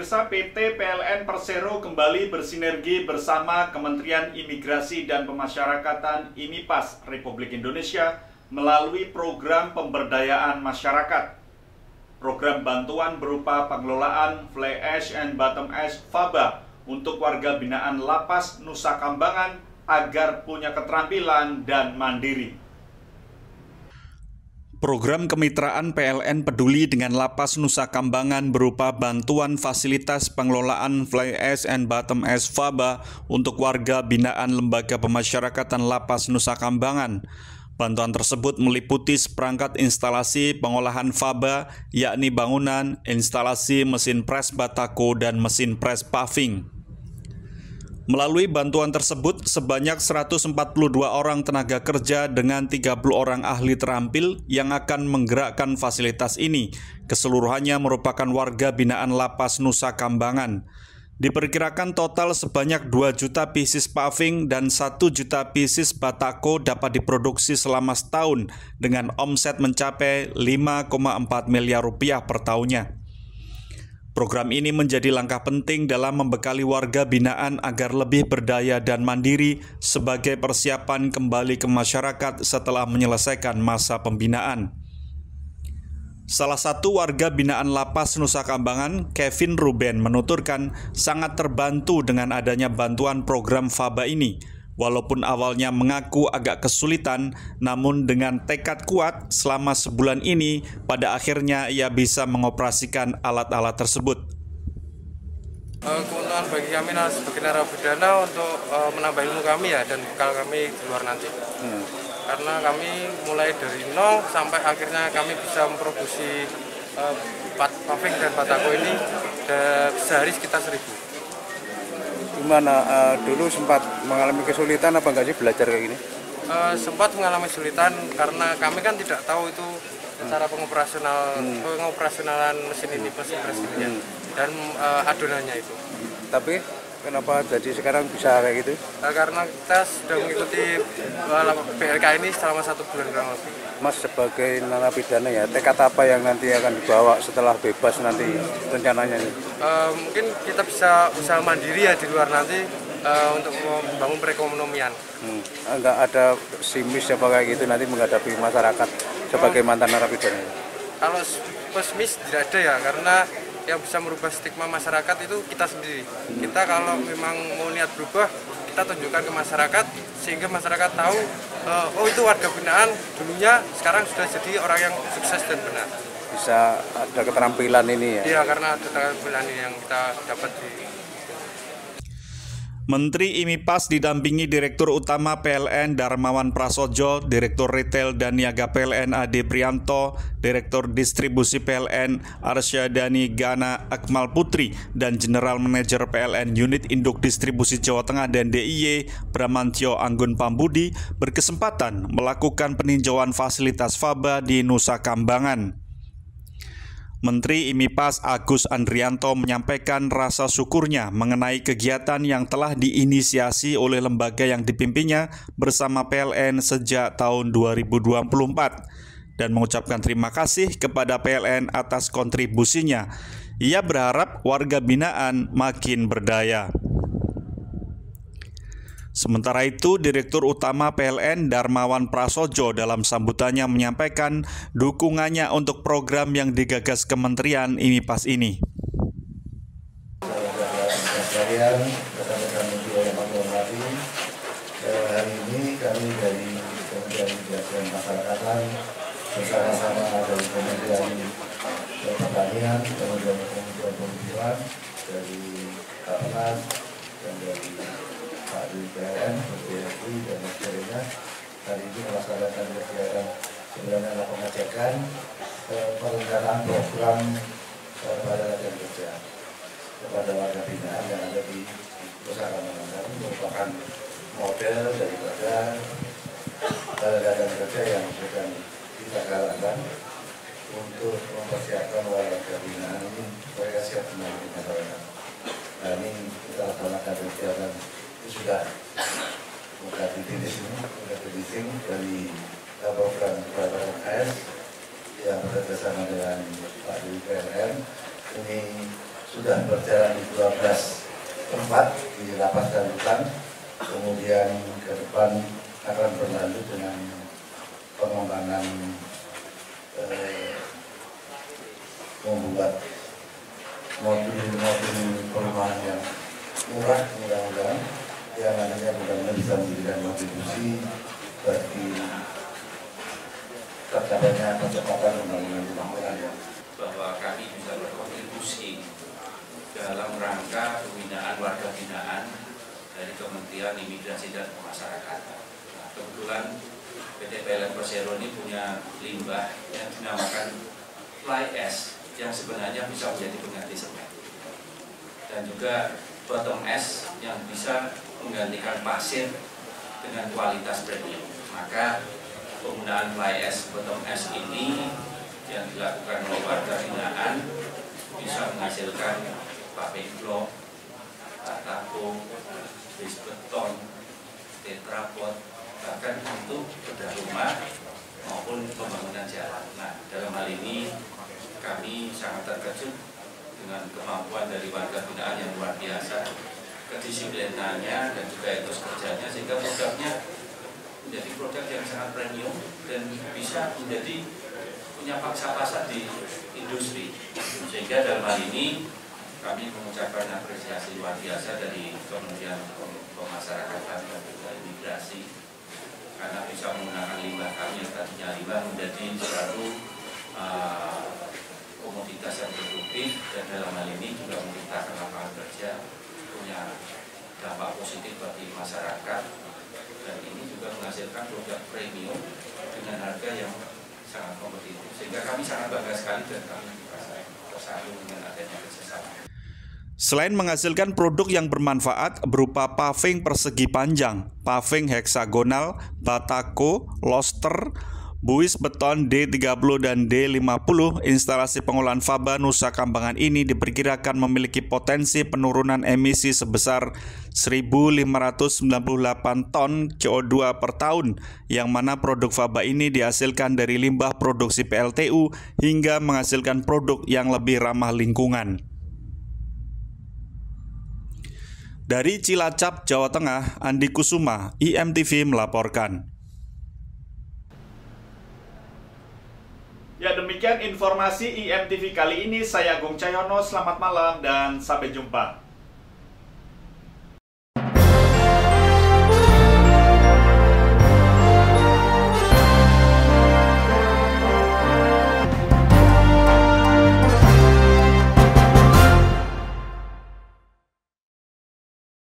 Pemirsa, PT PLN Persero kembali bersinergi bersama Kementerian Imigrasi dan Pemasyarakatan IMIPAS Republik Indonesia melalui program pemberdayaan masyarakat. Program bantuan berupa pengelolaan Fly Ash and Bottom Ash FABA untuk warga binaan Lapas Nusa Kambangan agar punya keterampilan dan mandiri. Program kemitraan PLN peduli dengan Lapas Nusa Kambangan berupa bantuan fasilitas pengelolaan Fly Ash and Bottom Ash FABA untuk warga binaan Lembaga Pemasyarakatan Lapas Nusa Kambangan. Bantuan tersebut meliputi seperangkat instalasi pengolahan FABA, yakni bangunan, instalasi mesin pres batako, dan mesin pres paving. Melalui bantuan tersebut, sebanyak 142 orang tenaga kerja dengan 30 orang ahli terampil yang akan menggerakkan fasilitas ini. Keseluruhannya merupakan warga binaan Lapas Nusa Kambangan. Diperkirakan total sebanyak 2 juta pieces paving dan 1 juta pieces batako dapat diproduksi selama setahun dengan omset mencapai 5,4 miliar rupiah per tahunnya. Program ini menjadi langkah penting dalam membekali warga binaan agar lebih berdaya dan mandiri sebagai persiapan kembali ke masyarakat setelah menyelesaikan masa pembinaan. Salah satu warga binaan Lapas Nusa Kambangan, Kevin Ruben, menuturkan sangat terbantu dengan adanya bantuan program FABA ini. Walaupun awalnya mengaku agak kesulitan, namun dengan tekad kuat selama sebulan ini, pada akhirnya ia bisa mengoperasikan alat-alat tersebut. Keuntungan bagi kami sebagai narapidana untuk menambah ilmu kami ya dan bekal kami di luar nanti. Karena kami mulai dari nol sampai akhirnya kami bisa memproduksi paving dan batako ini sehari sekitar 1.000. Gimana dulu sempat mengalami kesulitan apa enggak sih belajar kayak gini? Sempat mengalami kesulitan karena kami kan tidak tahu itu cara pengoperasionalan mesin ini, mesin pres ini dan adonannya itu. Tapi kenapa jadi sekarang bisa kayak gitu? Karena kita sudah mengikuti PLK ini selama 1 bulan kurang lebih. Mas sebagai narapidana ya, tekad apa yang nanti akan dibawa setelah bebas nanti rencananya? Mungkin kita bisa usaha mandiri ya di luar nanti untuk membangun perekonomian. Enggak ada simis apa kayak gitu nanti menghadapi masyarakat sebagai mantan narapidana? Kalau pesimis tidak ada ya, karena yang bisa merubah stigma masyarakat itu kita sendiri. Kita kalau memang mau niat berubah, kita tunjukkan ke masyarakat sehingga masyarakat tahu oh itu warga binaan dulunya sekarang sudah jadi orang yang sukses dan benar. Bisa ada keterampilan ini ya? Iya, karena ada keterampilan ini yang kita dapat di... Menteri IMIPAS didampingi Direktur Utama PLN Darmawan Prasojo, Direktur Retail dan Niaga PLN Ade Prianto, Direktur Distribusi PLN Arsyadani Gana Akmal Putri, dan General Manager PLN Unit Induk Distribusi Jawa Tengah dan DIY Bramantyo Anggun Pambudi berkesempatan melakukan peninjauan fasilitas FABA di Nusa Kambangan. Menteri IMIPAS Agus Andrianto menyampaikan rasa syukurnya mengenai kegiatan yang telah diinisiasi oleh lembaga yang dipimpinnya bersama PLN sejak tahun 2024 dan mengucapkan terima kasih kepada PLN atas kontribusinya. Ia berharap warga binaan makin berdaya. Sementara itu, Direktur Utama PLN Darmawan Prasojo dalam sambutannya menyampaikan dukungannya untuk program yang digagas Kementerian IMIPAS ini. Hari ini kami dari Kementerian Imigrasi dan Pemasyarakatan bersama-sama dari Kementerian Pertanian, Kementerian Perhubungan, dari Bapak dan dari Pak PLN, BRI dan sebagainya. Hari ini melaksanakan kegiatan sebenarnya pengecekan perencanaan program pada latihan kerja kepada warga binaan yang ada di Nusa Kambangan. Ini merupakan model daripada latihan kerja yang sedang kita galakkan untuk mempersiapkan warga binaan ini supaya siap menyambut masyarakat. Nah, ini kita laksanakan kegiatan sudah di sini, sudah briefing dari program PLN yang bekerjasama dengan Pak PLN. Ini sudah berjalan di 12 tempat di lapas dan rutan, kemudian ke depan akan berlanjut dengan pengembangan membuat mobil perumahan yang murah, mudah-mudahan yang nantinya benar-benar bisa memberikan kontribusi bagi tercapainya percepatan pembangunan rumah yang bahwa kami bisa berkontribusi dalam rangka pembinaan warga binaan dari Kementerian Imigrasi dan Pemasyarakatan. Nah, kebetulan PT PLN Persero ini punya limbah yang dinamakan fly ash yang sebenarnya bisa menjadi pengganti semen, dan juga bottom ash yang bisa menggantikan pasir dengan kualitas premium. Maka penggunaan fly ash, bottom ash ini yang dilakukan oleh warga binaan bisa menghasilkan paving block, batako, base beton, tetrapod, bahkan untuk bedah rumah maupun pembangunan jalan. Nah, dalam hal ini kami sangat terkejut dengan kemampuan dari warga binaan yang luar biasa, kedisiplinannya dan juga etos kerjanya, sehingga produknya menjadi produk yang sangat premium dan bisa menjadi punya pangsa pasar di industri. Sehingga dalam hal ini kami mengucapkan apresiasi luar biasa dari Kementerian Pemasyarakatan dan juga Imigrasi karena bisa menggunakan limbah kami yang tadinya limbah menjadi suatu komoditas yang produktif, dan dalam hal ini juga menciptakan lapangan kerja, punya dampak positif bagi masyarakat, dan ini juga menghasilkan produk premium dengan harga yang sangat kompetitif, sehingga kami sangat bangga sekali dan kami tersambung dengan adanya kerjasama. Selain menghasilkan produk yang bermanfaat berupa paving persegi panjang, paving heksagonal, batako, loster, buis beton D30 dan D50, instalasi pengolahan faba Nusa Kambangan ini diperkirakan memiliki potensi penurunan emisi sebesar 1.598 ton CO2 per tahun, yang mana produk faba ini dihasilkan dari limbah produksi PLTU hingga menghasilkan produk yang lebih ramah lingkungan. Dari Cilacap, Jawa Tengah, Andi Kusuma, IMTV melaporkan. Ya, demikian informasi IMTV kali ini. Saya Agung Cahyono, selamat malam dan sampai jumpa.